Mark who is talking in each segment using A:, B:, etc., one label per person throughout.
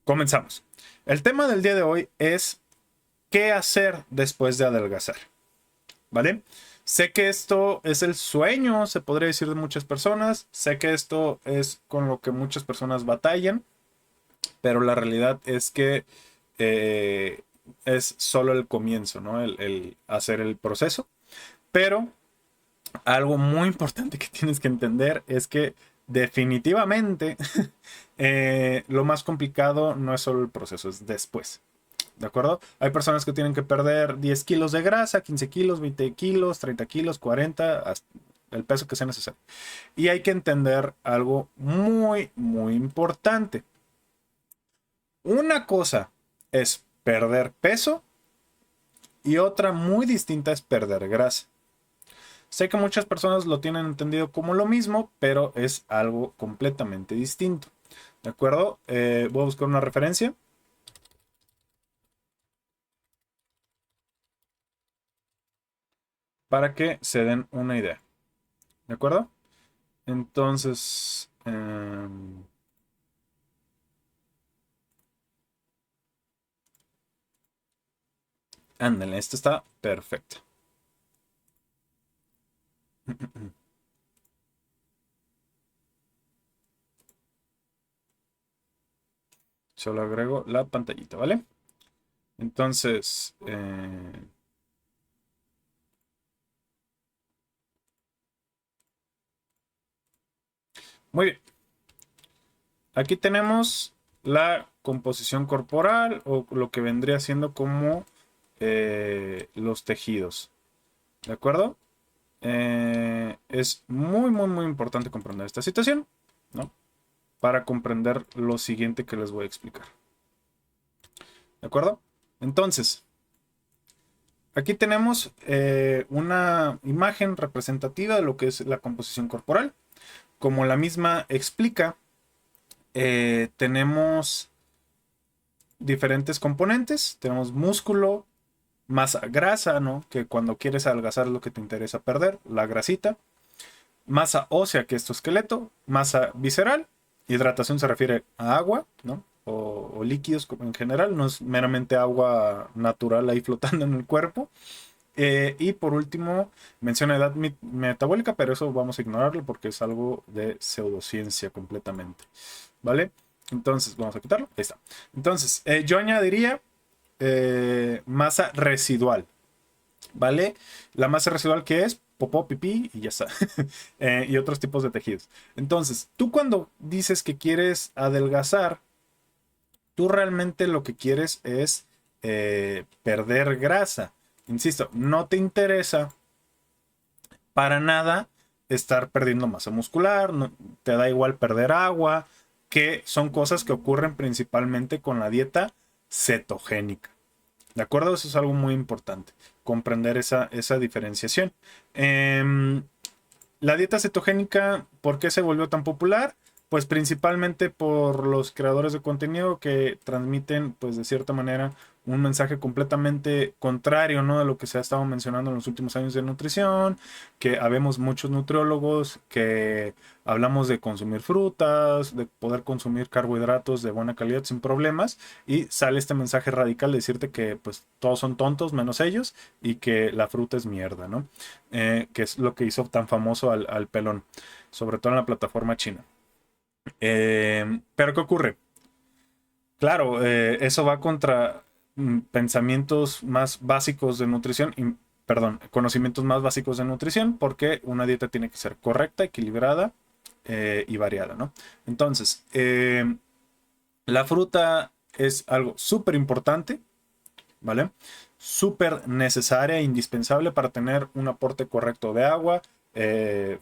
A: Comenzamos. El tema del día de hoy es qué hacer después de adelgazar, ¿vale? Sé que esto es el sueño, se podría decir, de muchas personas. Sé que esto es con lo que muchas personas batallan, pero la realidad es que eh, es solo el comienzo, ¿no? El hacer el proceso. Pero algo muy importante que tienes que entender es que definitivamente lo más complicado no es solo el proceso, es después. ¿De acuerdo? Hay personas que tienen que perder 10 kilos de grasa, 15 kilos, 20 kilos, 30 kilos, 40, hasta el peso que sea necesario. Y hay que entender algo muy, muy importante. Una cosa es perder peso y otra muy distinta es perder grasa. Sé que muchas personas lo tienen entendido como lo mismo, pero es algo completamente distinto. ¿De acuerdo? Voy a buscar una referencia para que se den una idea. ¿De acuerdo? Entonces, ándale, esto está perfecto. Solo agrego la pantallita, ¿vale? Entonces, muy bien. Aquí tenemos la composición corporal o lo que vendría siendo como los tejidos. ¿De acuerdo? Es muy, muy, muy importante comprender esta situación, ¿no? Para comprender lo siguiente que les voy a explicar. ¿De acuerdo? Entonces, aquí tenemos una imagen representativa de lo que es la composición corporal. Como la misma explica, tenemos diferentes componentes. Tenemos músculo, masa grasa, ¿no? Que cuando quieres adelgazar es lo que te interesa perder, la grasita. Masa ósea, que es tu esqueleto. Masa visceral. Hidratación se refiere a agua, ¿no? O líquidos en general, no es meramente agua natural ahí flotando en el cuerpo. Y por último, menciona edad metabólica, pero eso vamos a ignorarlo porque es algo de pseudociencia completamente. ¿Vale? Entonces, vamos a quitarlo. Ahí está. Entonces, yo añadiría masa residual. ¿Vale? La masa residual que es popó, pipí y ya está. Y otros tipos de tejidos. Entonces, tú cuando dices que quieres adelgazar, tú realmente lo que quieres es perder grasa. Insisto, no te interesa para nada estar perdiendo masa muscular, no, te da igual perder agua, que son cosas que ocurren principalmente con la dieta cetogénica. ¿De acuerdo? Eso es algo muy importante, comprender esa diferenciación. La dieta cetogénica, ¿por qué se volvió tan popular? Pues principalmente por los creadores de contenido que transmiten, pues de cierta manera, un mensaje completamente contrario, ¿no? De lo que se ha estado mencionando en los últimos años de nutrición, que habemos muchos nutriólogos que hablamos de consumir frutas, de poder consumir carbohidratos de buena calidad sin problemas, y sale este mensaje radical de decirte que pues todos son tontos menos ellos y que la fruta es mierda, ¿no? Que es lo que hizo tan famoso al pelón, sobre todo en la plataforma china. Pero ¿qué ocurre? Claro, eso va contra pensamientos más básicos de nutrición, perdón, conocimientos más básicos de nutrición, porque una dieta tiene que ser correcta, equilibrada y variada, ¿no? Entonces, la fruta es algo súper importante, ¿vale? Súper necesaria e indispensable para tener un aporte correcto de agua,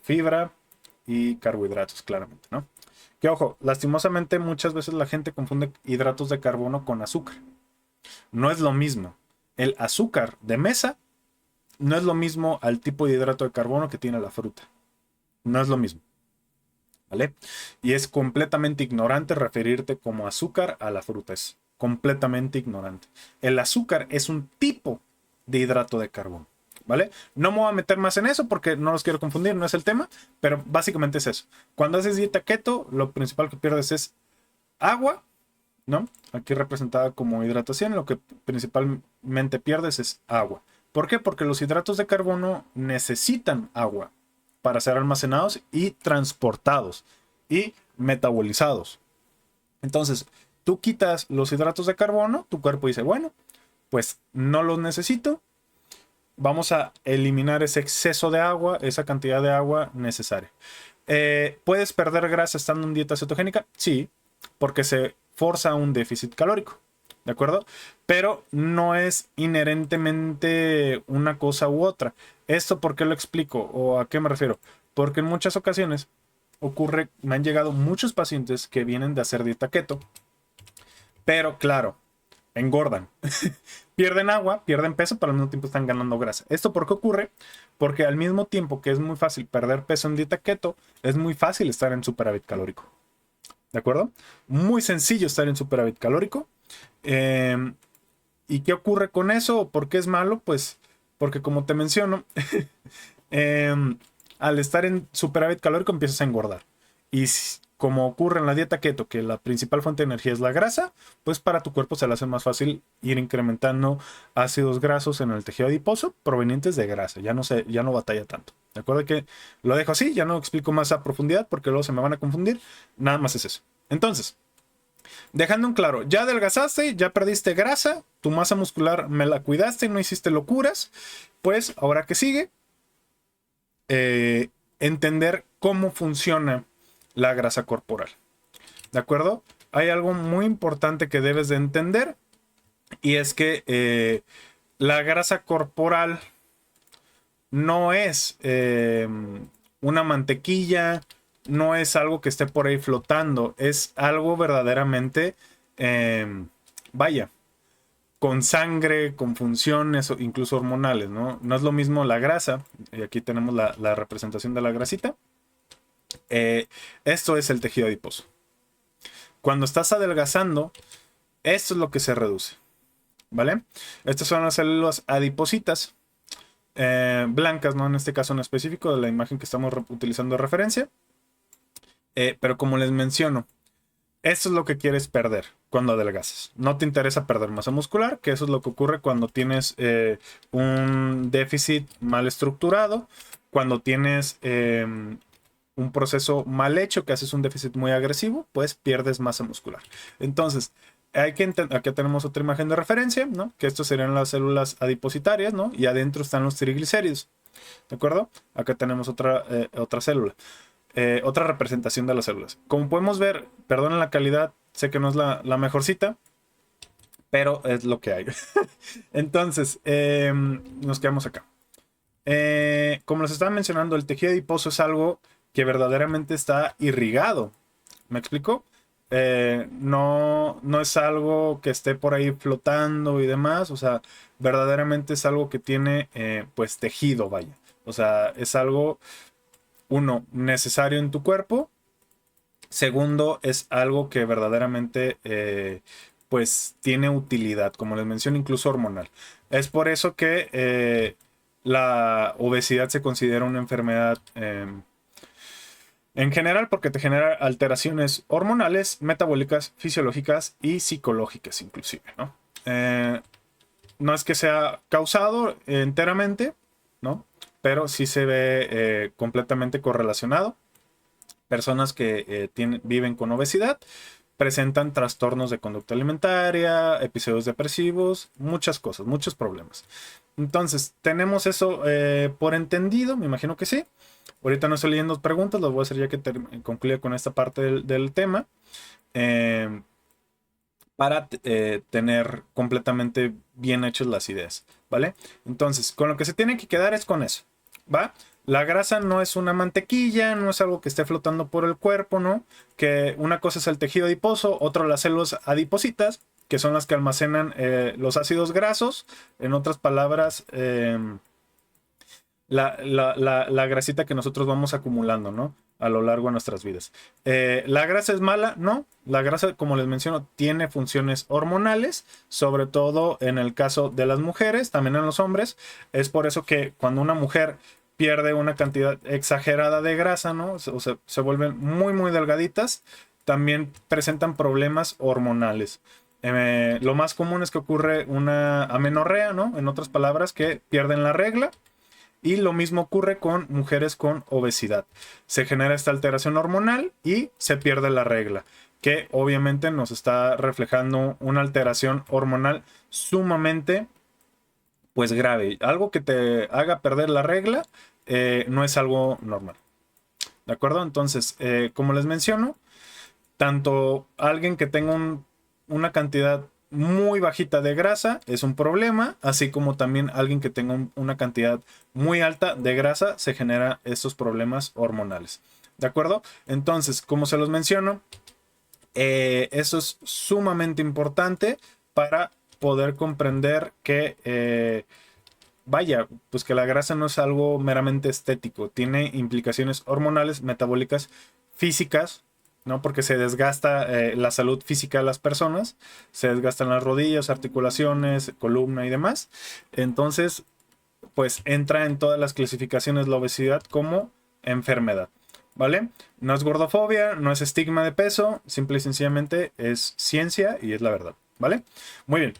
A: fibra y carbohidratos, claramente, ¿no? Que ojo, lastimosamente muchas veces la gente confunde hidratos de carbono con azúcar. No es lo mismo. El azúcar de mesa no es lo mismo al tipo de hidrato de carbono que tiene la fruta. No es lo mismo, ¿vale? Y es completamente ignorante referirte como azúcar a la fruta. Es completamente ignorante. El azúcar es un tipo de hidrato de carbono, ¿vale? No me voy a meter más en eso porque no los quiero confundir, no es el tema, pero básicamente es eso. Cuando haces dieta keto, lo principal que pierdes es agua ¿no? Aquí representada como hidratación, lo que principalmente pierdes es agua. ¿Por qué? Porque los hidratos de carbono necesitan agua para ser almacenados y transportados y metabolizados. Entonces, tú quitas los hidratos de carbono, tu cuerpo dice, bueno, pues no los necesito, vamos a eliminar ese exceso de agua, esa cantidad de agua necesaria. ¿Puedes perder grasa estando en dieta cetogénica? Sí, porque se forza un déficit calórico, ¿de acuerdo? Pero no es inherentemente una cosa u otra. ¿Esto por qué lo explico o a qué me refiero? Porque en muchas ocasiones ocurre, me han llegado muchos pacientes que vienen de hacer dieta keto, pero claro, engordan. Pierden agua, pierden peso, pero al mismo tiempo están ganando grasa. ¿Esto por qué ocurre? Porque al mismo tiempo que es muy fácil perder peso en dieta keto, es muy fácil estar en superávit calórico. ¿De acuerdo? Muy sencillo estar en superávit calórico. ¿Y qué ocurre con eso? ¿Por qué es malo? Pues porque como te menciono, al estar en superávit calórico empiezas a engordar. Y como ocurre en la dieta keto, que la principal fuente de energía es la grasa, pues para tu cuerpo se le hace más fácil ir incrementando ácidos grasos en el tejido adiposo provenientes de grasa. Ya no batalla tanto. ¿De acuerdo? Que lo dejo así, ya no explico más a profundidad porque luego se me van a confundir. Nada más es eso. Entonces, dejando en claro, ya adelgazaste, ya perdiste grasa, tu masa muscular me la cuidaste, no hiciste locuras, pues ahora que sigue, entender cómo funciona la grasa corporal. ¿De acuerdo? Hay algo muy importante que debes de entender y es que la grasa corporal no es una mantequilla, no es algo que esté por ahí flotando, es algo verdaderamente, vaya, con sangre, con funciones, incluso hormonales, ¿no? No es lo mismo la grasa, y aquí tenemos la representación de la grasita. Esto es el tejido adiposo. Cuando estás adelgazando, esto es lo que se reduce, ¿vale? Estas son las células adipositas blancas, ¿no? En este caso en específico, de la imagen que estamos utilizando de referencia. Pero como les menciono, eso es lo que quieres perder cuando adelgazas. No te interesa perder masa muscular, que eso es lo que ocurre cuando tienes un déficit mal estructurado, cuando tienes un proceso mal hecho, que haces un déficit muy agresivo, pues pierdes masa muscular. Entonces, hay que aquí tenemos otra imagen de referencia, ¿no? Que estos serían las células adipositarias, ¿no? Y adentro están los triglicéridos, ¿de acuerdo? Acá tenemos otra célula. Otra representación de las células. Como podemos ver, perdonen la calidad, sé que no es la mejorcita, pero es lo que hay. Entonces, nos quedamos acá. Como les estaba mencionando, el tejido adiposo es algo que verdaderamente está irrigado. ¿Me explico? No es algo que esté por ahí flotando y demás. O sea, verdaderamente es algo que tiene pues tejido, vaya. O sea, es algo, uno, necesario en tu cuerpo. Segundo, es algo que verdaderamente pues tiene utilidad, como les menciono, incluso hormonal. Es por eso que la obesidad se considera una enfermedad en general, porque te genera alteraciones hormonales, metabólicas, fisiológicas y psicológicas inclusive, ¿no? No es que sea causado enteramente, ¿no? Pero sí se ve completamente correlacionado. Personas que viven con obesidad presentan trastornos de conducta alimentaria, episodios depresivos, muchas cosas, muchos problemas. Entonces, tenemos eso por entendido, me imagino que sí. Ahorita no estoy leyendo preguntas, las voy a hacer ya que concluya con esta parte del tema. Para tener completamente bien hechas las ideas, ¿vale? Entonces, con lo que se tiene que quedar es con eso, ¿va? La grasa no es una mantequilla, no es algo que esté flotando por el cuerpo, ¿no? Que una cosa es el tejido adiposo, otra las células adipositas, que son las que almacenan los ácidos grasos. En otras palabras, la grasita que nosotros vamos acumulando, ¿no? A lo largo de nuestras vidas. ¿La grasa es mala? No. La grasa, como les menciono, tiene funciones hormonales, sobre todo en el caso de las mujeres, también en los hombres. Es por eso que cuando una mujer pierde una cantidad exagerada de grasa, ¿no? O sea, se vuelven muy, muy delgaditas. también presentan problemas hormonales. Lo más común es que ocurre una amenorrea, ¿no? En otras palabras, que pierden la regla. Y lo mismo ocurre con mujeres con obesidad. Se genera esta alteración hormonal y se pierde la regla, que obviamente nos está reflejando una alteración hormonal sumamente, pues, grave. Algo que te haga perder la regla no es algo normal. ¿De acuerdo? Entonces, como les menciono, tanto alguien que tenga una cantidad muy bajita de grasa es un problema, así como también alguien que tenga una cantidad muy alta de grasa se genera estos problemas hormonales. ¿De acuerdo? Entonces, como se los menciono, eso es sumamente importante para poder comprender que, vaya, pues que la grasa no es algo meramente estético, tiene implicaciones hormonales, metabólicas, físicas, ¿no? Porque se desgasta la salud física de las personas, se desgastan las rodillas, articulaciones, columna y demás. Entonces, pues entra en todas las clasificaciones la obesidad como enfermedad, ¿vale? No es gordofobia, no es estigma de peso, simple y sencillamente es ciencia y es la verdad, ¿vale? Muy bien.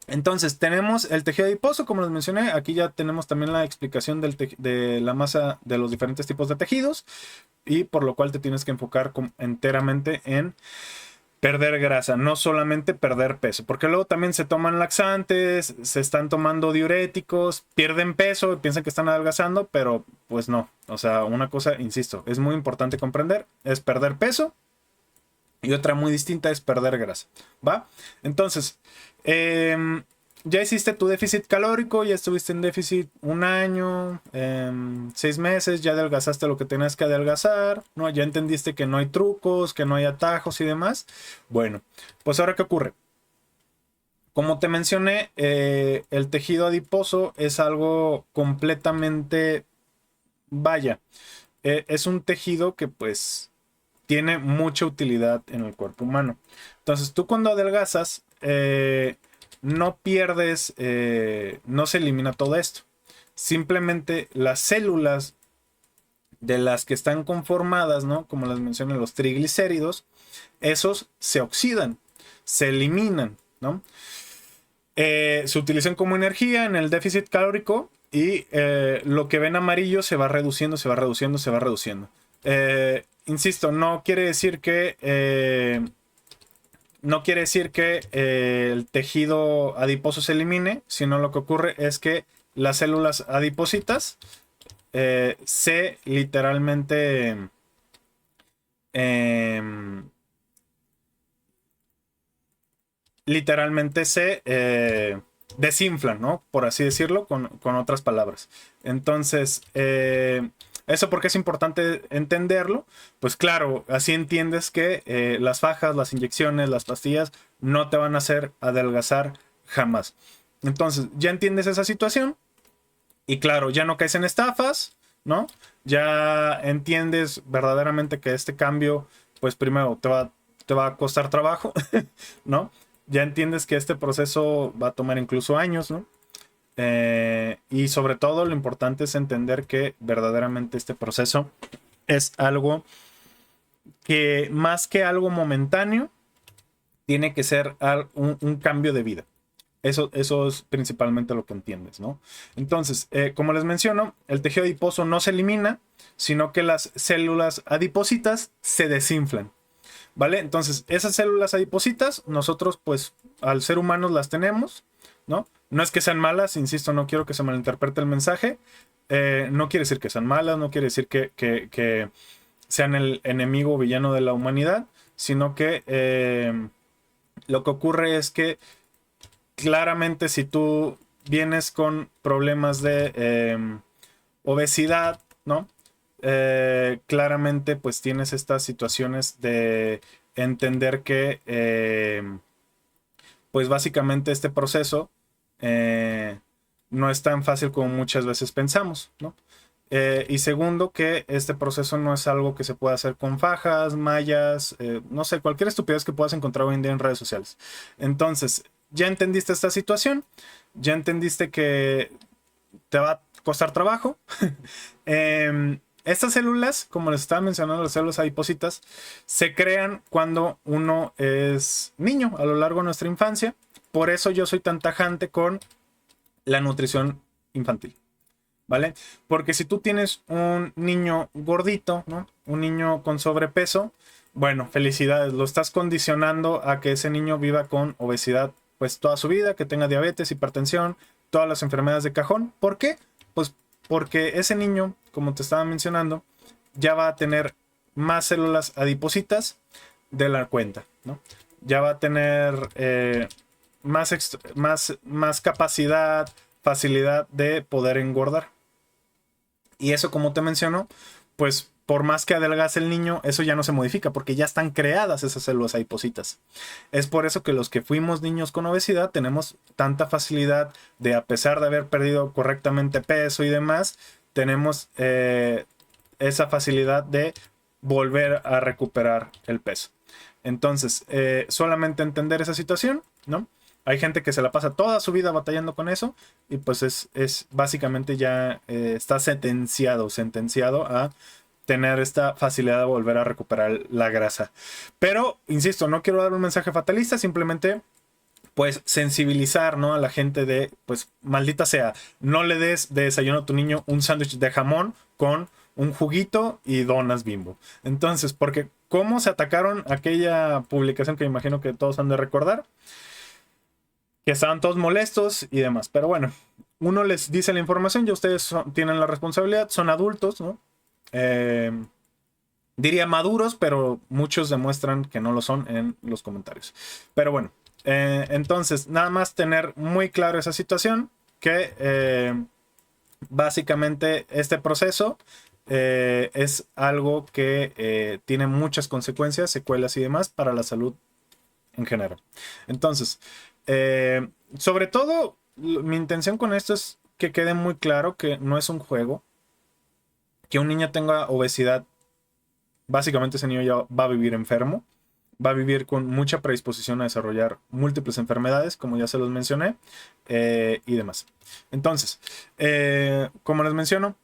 A: Entonces tenemos el tejido adiposo, como les mencioné, aquí ya tenemos también la explicación de la masa de los diferentes tipos de tejidos y por lo cual te tienes que enfocar enteramente en perder grasa, no solamente perder peso, porque luego también se toman laxantes, se están tomando diuréticos, pierden peso, piensan que están adelgazando, pero pues no, o sea, una cosa, insisto, es muy importante comprender, es perder peso y otra muy distinta es perder grasa, ¿va? Entonces, ya hiciste tu déficit calórico, ya estuviste en déficit un año, 6 meses, ya adelgazaste lo que tenías que adelgazar, ¿no? Ya entendiste que no hay trucos, que no hay atajos y demás. Bueno, pues ahora, ¿qué ocurre? Como te mencioné, el tejido adiposo es algo completamente, vaya, es un tejido que pues tiene mucha utilidad en el cuerpo humano. Entonces, tú cuando adelgazas, no pierdes, no se elimina todo esto. Simplemente las células de las que están conformadas, ¿no? Como les mencioné, los triglicéridos, esos se oxidan, se eliminan, ¿no? Se utilizan como energía en el déficit calórico y lo que ven amarillo se va reduciendo, se va reduciendo, se va reduciendo. Insisto, no quiere decir que el tejido adiposo se elimine, sino lo que ocurre es que las células adipositas se literalmente se desinflan, ¿no? Por así decirlo, con otras palabras. Entonces, ¿eso por qué es importante entenderlo? Pues claro, así entiendes que las fajas, las inyecciones, las pastillas no te van a hacer adelgazar jamás. Entonces, ya entiendes esa situación y claro, ya no caes en estafas, ¿no? Ya entiendes verdaderamente que este cambio, pues primero te va a costar trabajo, ¿no? Ya entiendes que este proceso va a tomar incluso años, ¿no? Y sobre todo lo importante es entender que verdaderamente este proceso es algo que más que algo momentáneo, tiene que ser un cambio de vida. Eso es principalmente lo que entiendes, ¿no? Entonces, como les menciono, el tejido adiposo no se elimina, sino que las células adipositas se desinflan, ¿vale? Entonces, esas células adipositas, nosotros, pues, al ser humanos las tenemos, ¿no? No es que sean malas, insisto, no quiero que se malinterprete el mensaje. No quiere decir que sean malas, no quiere decir que sean el enemigo o villano de la humanidad, sino que lo que ocurre es que claramente si tú vienes con problemas de obesidad, ¿no? Claramente pues tienes estas situaciones de entender que pues básicamente este proceso no es tan fácil como muchas veces pensamos, ¿no? Y segundo, que este proceso no es algo que se pueda hacer con fajas, mallas, no sé, cualquier estupidez que puedas encontrar hoy en día en redes sociales. Entonces, ya entendiste esta situación, ya entendiste que te va a costar trabajo. Estas células, como les estaba mencionando, las células adipositas, se crean cuando uno es niño a lo largo de nuestra infancia. Por eso yo soy tan tajante con la nutrición infantil, ¿vale? Porque si tú tienes un niño gordito, ¿no? Un niño con sobrepeso, bueno, felicidades, lo estás condicionando a que ese niño viva con obesidad pues toda su vida, que tenga diabetes, hipertensión, todas las enfermedades de cajón. ¿Por qué? Pues porque ese niño, como te estaba mencionando, ya va a tener más células adipositas de la cuenta, ¿no? Ya va a tener más capacidad, facilidad de poder engordar. Y eso, como te menciono, pues por más que adelgace el niño, eso ya no se modifica porque ya están creadas esas células adipositas. Es por eso que los que fuimos niños con obesidad tenemos tanta facilidad de, a pesar de haber perdido correctamente peso y demás, tenemos esa facilidad de volver a recuperar el peso. Entonces, solamente entender esa situación, ¿no? Hay gente que se la pasa toda su vida batallando con eso y pues es básicamente ya está sentenciado a tener esta facilidad de volver a recuperar la grasa. Pero, insisto, no quiero dar un mensaje fatalista, simplemente pues sensibilizar, ¿no? A la gente de, pues maldita sea, no le des de desayuno a tu niño un sándwich de jamón con un juguito y donas Bimbo. Entonces, porque cómo se atacaron aquella publicación que me imagino que todos han de recordar, que estaban todos molestos y demás. Pero bueno, uno les dice la información y ustedes tienen la responsabilidad, son adultos, ¿no? Diría maduros, pero muchos demuestran que no lo son en los comentarios. Pero bueno, entonces nada más tener muy claro esa situación, que básicamente este proceso es algo que tiene muchas consecuencias, secuelas y demás para la salud en general. Entonces, sobre todo, mi intención con esto es que quede muy claro que no es un juego. Que un niño tenga obesidad, básicamente ese niño ya va a vivir enfermo, va a vivir con mucha predisposición a desarrollar múltiples enfermedades, como ya se los mencioné, y demás. Entonces, como les menciono,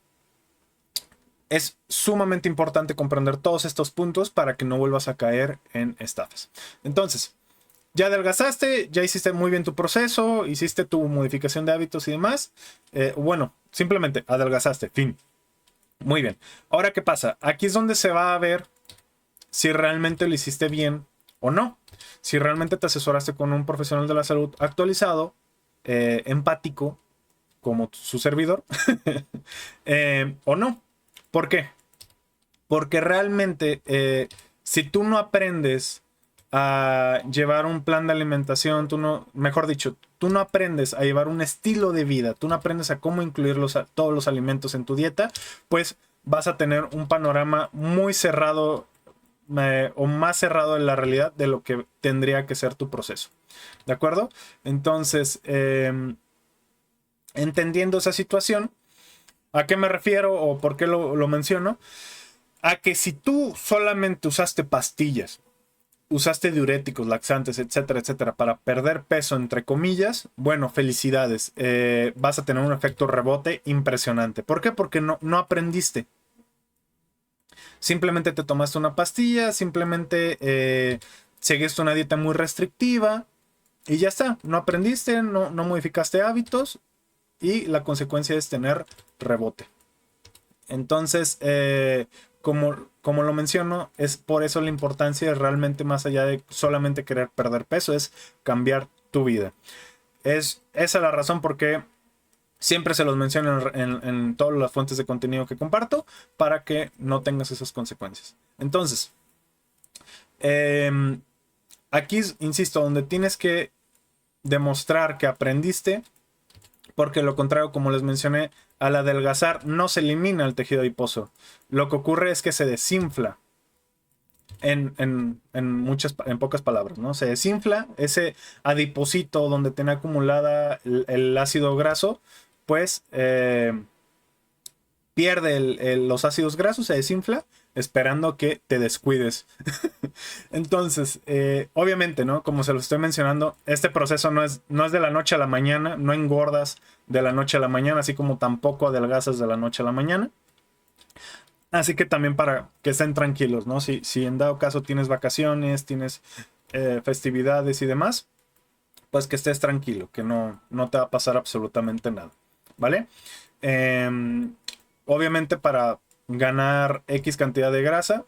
A: es sumamente importante comprender todos estos puntos para que no vuelvas a caer en estafas. Entonces, ya adelgazaste, ya hiciste muy bien tu proceso, hiciste tu modificación de hábitos y demás. Bueno, simplemente adelgazaste, fin. Muy bien. Ahora, ¿qué pasa? Aquí es donde se va a ver si realmente lo hiciste bien o no. Si realmente te asesoraste con un profesional de la salud actualizado, empático, como su servidor, o no. ¿Por qué? Porque realmente, si tú no aprendes a llevar un plan de alimentación, mejor dicho, tú no aprendes a llevar un estilo de vida, tú no aprendes a cómo incluir todos los alimentos en tu dieta, pues vas a tener un panorama muy cerrado o más cerrado en la realidad de lo que tendría que ser tu proceso. ¿De acuerdo? Entonces, entendiendo esa situación, ¿a qué me refiero o por qué lo menciono? A que si tú solamente usaste pastillas, usaste diuréticos, laxantes, etcétera, etcétera, para perder peso, entre comillas, bueno, felicidades. Vas a tener un efecto rebote impresionante. ¿Por qué? Porque no aprendiste. Simplemente te tomaste una pastilla, simplemente seguiste una dieta muy restrictiva y ya está. No aprendiste, no modificaste hábitos y la consecuencia es tener rebote. Entonces, como lo menciono, es por eso la importancia de realmente, más allá de solamente querer perder peso, es cambiar tu vida. Es esa la razón por qué siempre se los menciono en todas las fuentes de contenido que comparto, para que no tengas esas consecuencias. Entonces, aquí, insisto, donde tienes que demostrar que aprendiste, porque lo contrario, como les mencioné, al adelgazar no se elimina el tejido adiposo. Lo que ocurre es que se desinfla. En pocas palabras, ¿no? Se desinfla ese adiposito donde tiene acumulada el ácido graso, pues pierde los ácidos grasos, se desinfla, esperando que te descuides. Entonces, obviamente, ¿no? Como se lo estoy mencionando, este proceso no es de la noche a la mañana, no engordas de la noche a la mañana, así como tampoco adelgazas de la noche a la mañana. Así que también para que estén tranquilos, ¿no? Si en dado caso tienes vacaciones, tienes festividades y demás, pues que estés tranquilo, que no te va a pasar absolutamente nada, ¿vale? Em, Obviamente para ganar X cantidad de grasa,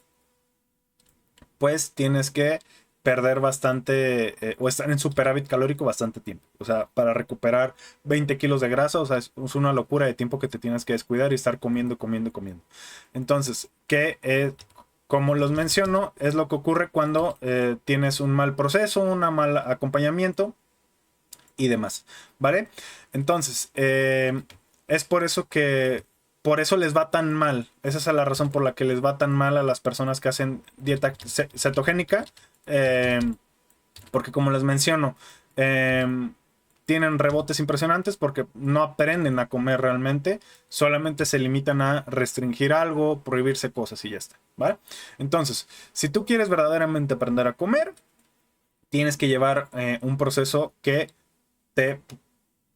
A: pues tienes que perder bastante o estar en superávit calórico bastante tiempo. O sea, para recuperar 20 kilos de grasa, o sea, es una locura de tiempo que te tienes que descuidar y estar comiendo, comiendo, comiendo. Entonces, como los menciono, es lo que ocurre cuando tienes un mal proceso, un mal acompañamiento y demás, ¿vale? Entonces, es por eso que, por eso les va tan mal. Esa es la razón por la que les va tan mal a las personas que hacen dieta cetogénica, eh, porque como les menciono, tienen rebotes impresionantes porque no aprenden a comer realmente, solamente se limitan a restringir algo, prohibirse cosas y ya está, ¿vale? Entonces, si tú quieres verdaderamente aprender a comer, tienes que llevar un proceso que te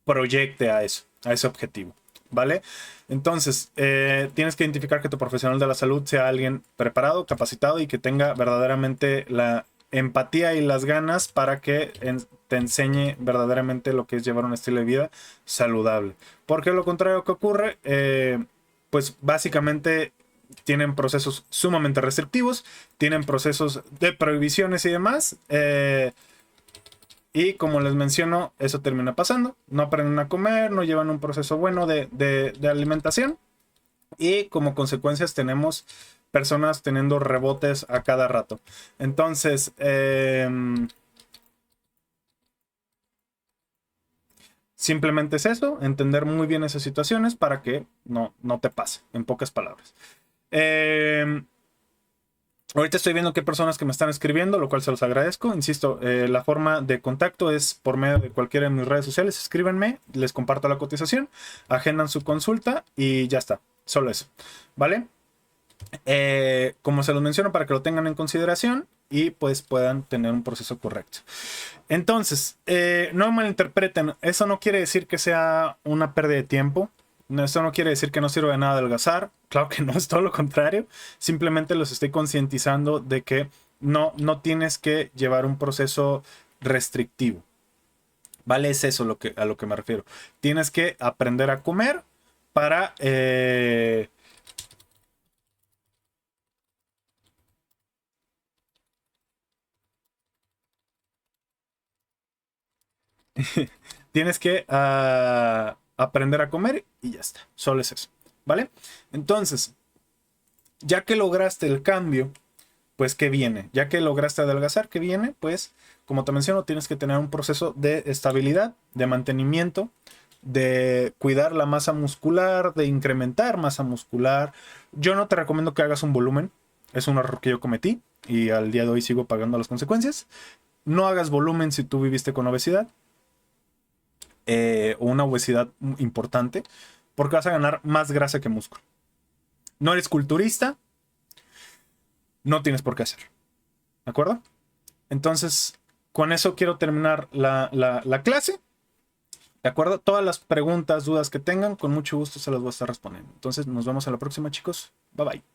A: proyecte a eso, a ese objetivo, ¿vale? Entonces, tienes que identificar que tu profesional de la salud sea alguien preparado, capacitado y que tenga verdaderamente la empatía y las ganas para que te enseñe verdaderamente lo que es llevar un estilo de vida saludable. Porque lo contrario que ocurre, pues básicamente tienen procesos sumamente restrictivos, tienen procesos de prohibiciones y demás. Y como les menciono, eso termina pasando. No aprenden a comer, no llevan un proceso bueno de alimentación. Y como consecuencias tenemos personas teniendo rebotes a cada rato. Entonces, simplemente es eso, entender muy bien esas situaciones para que no te pase, en pocas palabras. Ahorita estoy viendo que hay personas que me están escribiendo, lo cual se los agradezco. Insisto, la forma de contacto es por medio de cualquiera de mis redes sociales. Escríbanme, les comparto la cotización, agendan su consulta y ya está. Solo eso. ¿Vale? Como se los menciono, para que lo tengan en consideración y pues puedan tener un proceso correcto. Entonces, no malinterpreten. Eso no quiere decir que sea una pérdida de tiempo. Eso no quiere decir que no sirva de nada adelgazar. Claro que no, es todo lo contrario. Simplemente los estoy concientizando de que no tienes que llevar un proceso restrictivo. ¿Vale? Es eso a lo que me refiero. Tienes que aprender a comer para... tienes que aprender a comer y ya está. Solo es eso. ¿Vale? Entonces, ya que lograste el cambio, pues ¿qué viene? Ya que lograste adelgazar, ¿qué viene? Pues, como te menciono, tienes que tener un proceso de estabilidad, de mantenimiento, de cuidar la masa muscular, de incrementar masa muscular. Yo no te recomiendo que hagas un volumen. Es un error que yo cometí y al día de hoy sigo pagando las consecuencias. No hagas volumen si tú viviste con obesidad o una obesidad importante, porque vas a ganar más grasa que músculo. No eres culturista, no tienes por qué hacerlo. ¿De acuerdo? Entonces, con eso quiero terminar la clase. ¿De acuerdo? Todas las preguntas, dudas que tengan, con mucho gusto se las voy a estar respondiendo. Entonces, nos vemos en la próxima, chicos. Bye bye.